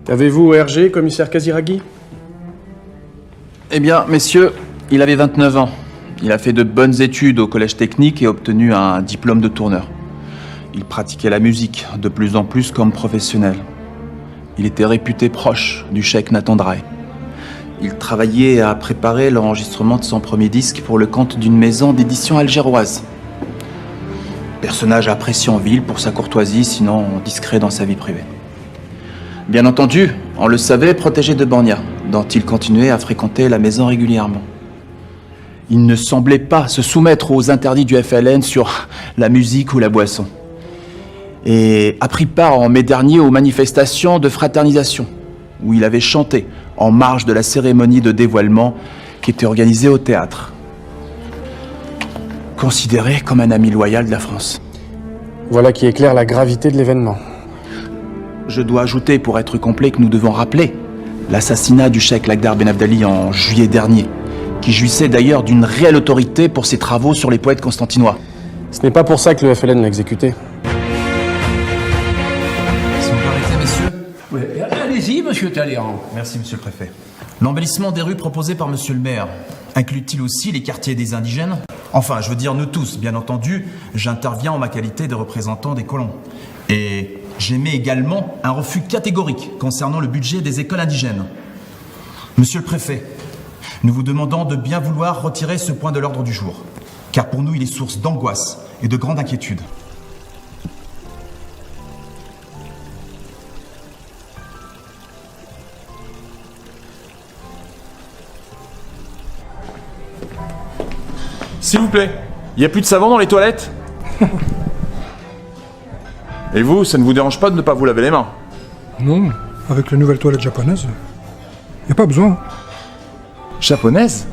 Avez-vous RG, commissaire Kaziragi? Eh bien, messieurs, il avait 29 ans. Il a fait de bonnes études au collège technique et obtenu un diplôme de tourneur. Il pratiquait la musique, de plus en plus comme professionnel. Il était réputé proche du cheikh Nathan Drey. Il travaillait à préparer l'enregistrement de son premier disque pour le compte d'une maison d'édition algéroise. Personnage apprécié en ville pour sa courtoisie, sinon discret dans sa vie privée. Bien entendu, on le savait protégé de Borgna, dont il continuait à fréquenter la maison régulièrement. Il ne semblait pas se soumettre aux interdits du FLN sur la musique ou la boisson. Et a pris part en mai dernier aux manifestations de fraternisation, où il avait chanté en marge de la cérémonie de dévoilement qui était organisée au théâtre. Considéré comme un ami loyal de la France. Voilà qui éclaire la gravité de l'événement. Je dois ajouter, pour être complet, que nous devons rappeler l'assassinat du cheikh Lakhdar Ben Abdali en juillet dernier, qui jouissait d'ailleurs d'une réelle autorité pour ses travaux sur les poètes constantinois. Ce n'est pas pour ça que le FLN l'a exécuté. Si vous permettez, messieurs. Oui, allez-y, monsieur Talleyrand. Merci, monsieur le préfet. L'embellissement des rues proposé par monsieur le maire inclut-il aussi les quartiers des indigènes? Enfin, je veux dire nous tous, bien entendu, j'interviens en ma qualité de représentant des colons. Et j'émets également un refus catégorique concernant le budget des écoles indigènes. Monsieur le préfet, nous vous demandons de bien vouloir retirer ce point de l'ordre du jour, car pour nous il est source d'angoisse et de grande inquiétude. S'il vous plaît, il n'y a plus de savon dans les toilettes? Et vous, ça ne vous dérange pas de ne pas vous laver les mains? Non, avec la nouvelle toilette japonaise, y a pas besoin. Japonaise?